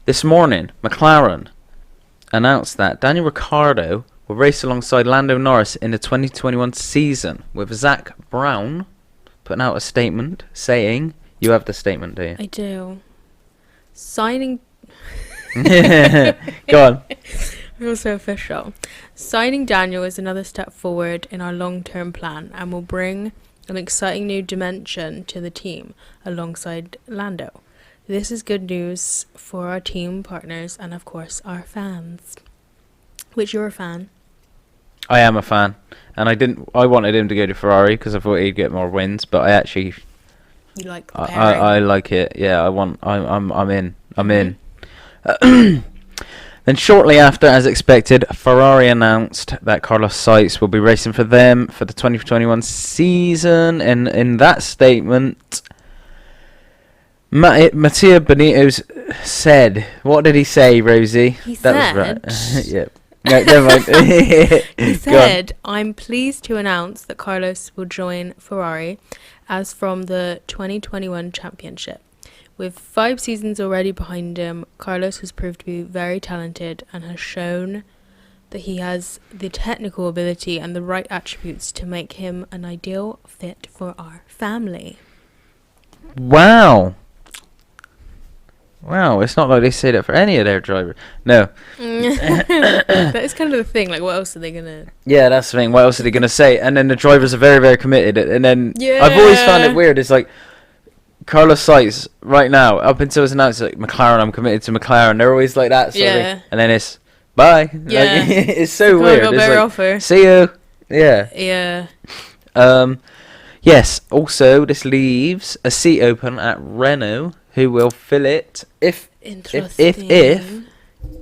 This morning, McLaren announced that Daniel Ricciardo will race alongside Lando Norris in the 2021 season, with Zach Brown putting out a statement saying, you have the statement, do you? I do. Signing... Go on. Also official. Signing Daniel is another step forward in our long-term plan and will bring an exciting new dimension to the team alongside Lando. This is good news for our team partners and, of course, our fans. Which you're a fan. I am a fan, and I wanted him to go to Ferrari because I thought he'd get more wins, but I actually... You like the pairing. I like it. Yeah, I'm in. I'm in. Then shortly after, as expected, Ferrari announced that Carlos Sainz will be racing for them for the 2021 season. And in that statement, Mattia Benitez said, what did he say, Rosie? He said... was right. Yep. No, never mind. He said, I'm pleased to announce that Carlos will join Ferrari as from the 2021 championship. With 5 seasons already behind him, Carlos has proved to be very talented and has shown that he has the technical ability and the right attributes to make him an ideal fit for our family. Wow. Wow, it's not like they say that for any of their drivers. No. That is kind of the thing. Like, what else are they going to... Yeah, that's the thing. What else are they going to say? And then the drivers are very, very committed. And then Yeah. I've always found it weird. It's like Carlos Sainz right now, up until it's announced, like McLaren, I'm committed to McLaren. They're always like that. Sort of thing. And then it's bye. Yeah. Like, it's so weird. Got a It's better like, offer. see you. Yeah. Yeah. Yes. Also, this leaves a seat open at Renault, who will fill it if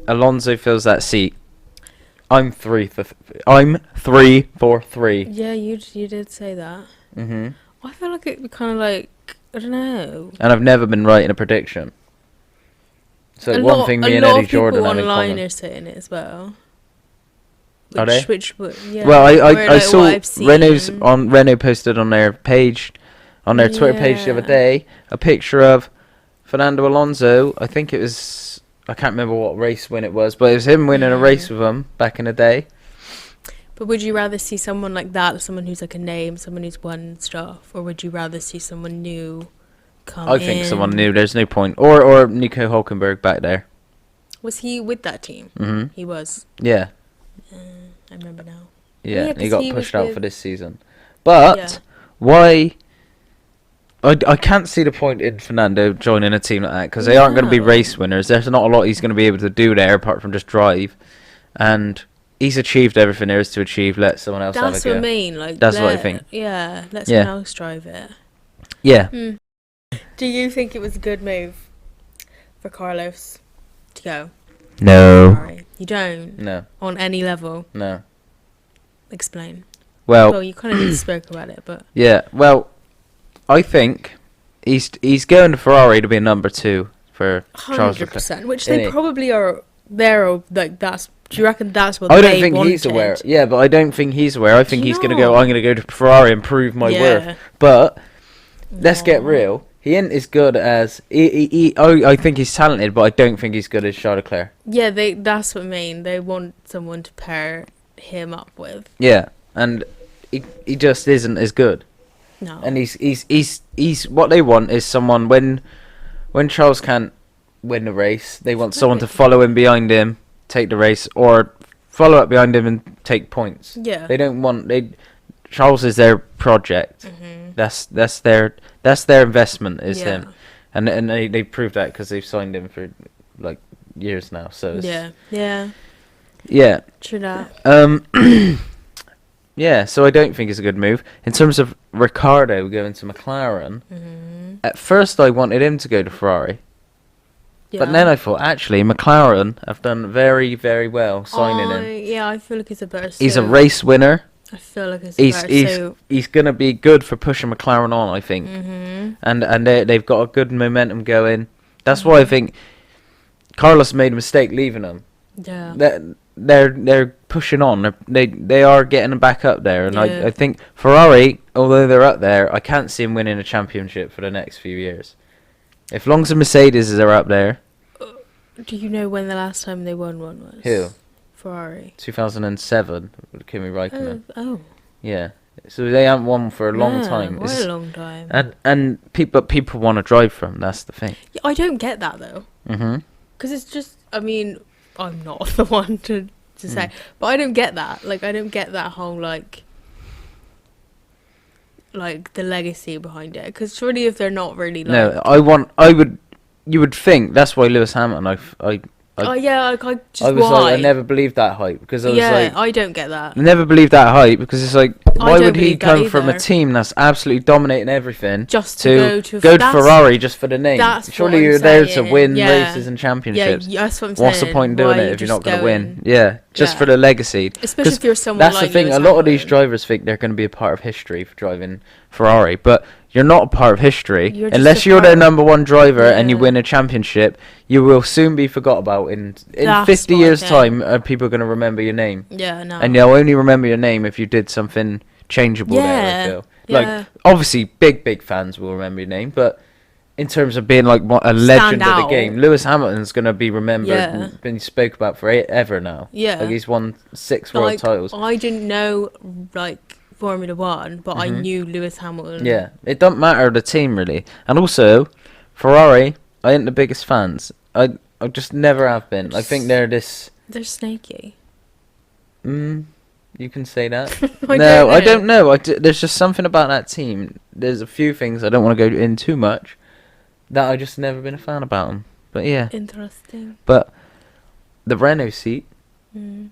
Alonso fills that seat. I'm 3 for 3. Yeah, you did say that. Mm-hmm. I feel like it'd be kind of like, I don't know. And I've never been right in a prediction. So one thing me and Eddie Jordan have in online common. are saying it as well. Are they? Yeah. Well, I like saw what I've seen. Renault posted on their page, on their Twitter page the other day, a picture of Fernando Alonso. I think it was, I can't remember what race win it was, but it was him winning a race with him back in the day. But would you rather see someone like that, someone who's like a name, someone who's won stuff, or would you rather see someone new come in? I think someone new. There's no point. Or Nico Hülkenberg back there. Was he with that team? Mm-hmm. He was. Yeah. I remember now. Yeah, he got pushed out for this season. But why? I can't see the point in Fernando joining a team like that because they aren't going to be race winners. There's not a lot he's going to be able to do there apart from just drive. And he's achieved everything there is to achieve. Let someone else have a go. That's what I mean. Like, that's what I think. Yeah, let someone else drive it. Yeah. Do you think it was a good move for Carlos to go? No. Sorry. You don't? No. On any level? No. Explain. Well, you kind of spoke about it, but... Yeah, well, I think he's going to Ferrari to be a number 2 for Charles Leclerc. 100%, which they probably are there, or like that's... Do you reckon that's what I they don't think wanted? he's aware. Yeah, but I don't think he's aware. I think he's going to No. go, I'm going to go to Ferrari and prove my worth. But let's get real. He ain't as good as... I think he's talented, but I don't think he's good as Charles Leclerc. Yeah, that's what I mean. They want someone to pair him up with. Yeah, and he just isn't as good. No. And he's what they want is someone when Charles can't win the race, they want someone to follow him behind him, take the race, or follow up behind him and take points. Yeah. They don't want Charles is their project. Mm-hmm. That's their investment is him, Yeah. and they proved that because they've signed him for like years now. So it's, yeah. True that. Yeah, so I don't think it's a good move. In terms of Ricciardo going to McLaren, at first I wanted him to go to Ferrari. Yeah. But then I thought, actually, McLaren have done very, very well signing him. Yeah, I feel like he's a better suit. He's a race winner. I feel like it's a better suit. He's going to be good for pushing McLaren on, I think. And they've got a good momentum going. That's why I think Carlos made a mistake leaving them. Yeah. They're pushing on. They are getting back up there, and I think Ferrari, although they're up there, I can't see them winning a championship for the next few years. If long as the Mercedes are up there, Do you know when the last time they won one was? Who? Ferrari. 2007 with Kimi Räikkönen. Oh. Yeah. So they haven't won for a long time. Quite a long time. And people want to drive for them. That's the thing. Yeah, I don't get that though. Because it's just, I mean, I'm not the one to say, but I don't get that. Like, I don't get that whole like the legacy behind it. Because surely if they're not really like... No, you would think that's why Lewis Hamilton. I just I was why? like, I never believed that hype because I was like, I don't get that. I never believed that hype because it's like, why would he come from a either. team that's absolutely dominating everything Just to go to Ferrari just for the name? That's Surely you're there to win races and championships. Yeah, that's what I'm saying. What's the point in doing it if you're not going to win? Yeah, just for the legacy. Especially if you're someone that's like the thing. Lewis A lot of these Hamilton. drivers think they're going to be a part of history for driving Ferrari, but you're not a part of history You're just unless a you're their part- number one driver and you Yeah. win a championship. You will soon be forgot about in That's 50 what I years' think. time. People are going to remember your name, Yeah, no. and they'll only remember your name if you did something changeable there. I feel Yeah. like obviously big fans will remember your name, but in terms of being like a legend of the out. game, Lewis Hamilton's going to be remembered Yeah. and been spoke about forever now. Yeah. Like he's won 6 world Like, titles. I didn't know like Formula One, but I knew Lewis Hamilton. Yeah, it doesn't matter the team really, and also Ferrari. I ain't the biggest fans. I just never have been. I think they're this. They're snaky. You can say that. I I don't know. There's just something about that team. There's a few things I don't want to go in too much that I just never been a fan about them. But yeah. Interesting. But the Renault seat. Mm.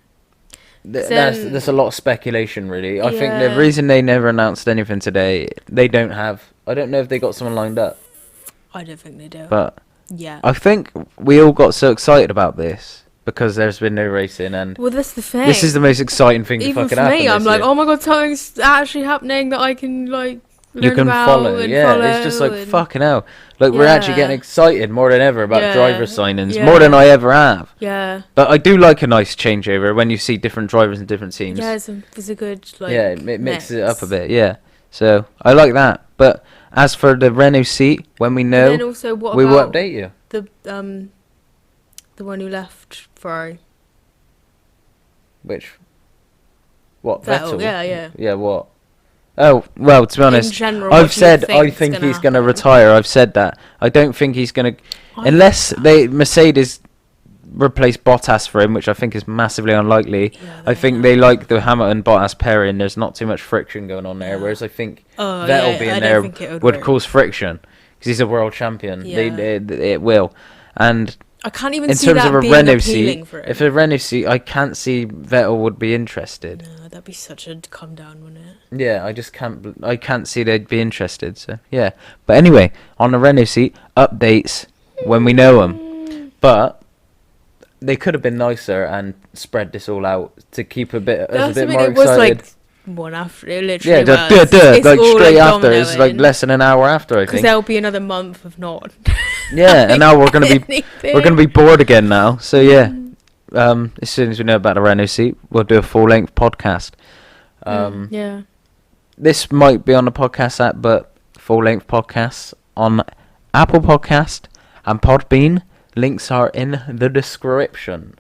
There's a lot of speculation really. I think the Yeah. reason they never announced anything today, they don't have. I don't know if they got someone lined up. I don't think they do. But yeah. I think we all got so excited about this because there's been no racing, and Well, that's the thing. this is the most exciting thing to Even fucking for happen me, I'm this like, year. oh my god, something's actually happening that I can like learn You can about follow, and yeah. follow It's just like and- fucking hell. Like we're actually Yeah. getting excited more than ever about Yeah. driver signings, Yeah. more than I ever have. Yeah. But I do like a nice changeover when you see different drivers in different teams. Yeah, it's a good like. Yeah, it mixes it up a mix. bit. Yeah, so I like that. But as for the Renault seat, when we And then know, also, what we will about update you. the one who left Ferrari? Which? What? Vettel, Vettel? yeah. Yeah, what? Oh, well, to be honest, In general, what I've do you said I think's think gonna he's going to happen? retire. I've said that. I don't think he's going to... Unless Mercedes replace Bottas for him, which I think is massively unlikely. Yeah, I think they like the Hamilton-Bottas pairing. There's not too much friction going on there, whereas I think Oh, Vettel yeah, being I don't there think it would would work. cause friction because he's a world champion. Yeah. It will. And I can't even in see terms that of a being Renault appealing seat, for him. if a Renault seat, I can't see Vettel would be interested. No, that'd be such a come down, wouldn't it? Yeah, I just can't. I can't see they'd be interested. So yeah, but anyway, on the Renault seat, updates when we know them. But they could have been nicer and spread this all out to keep a bit more it was excited. like one after it literally. Yeah, was. It's like all, straight like, after. It's like dominoing. less than an hour after, I Because think. there'll be another month of not. Yeah, and now we're gonna be anything. we're gonna be bored again now. So yeah, as soon as we know about the Renault seat, we'll do a full length podcast. Yeah. This might be on the podcast app, but full length podcasts on Apple Podcast and Podbean. Links are in the description.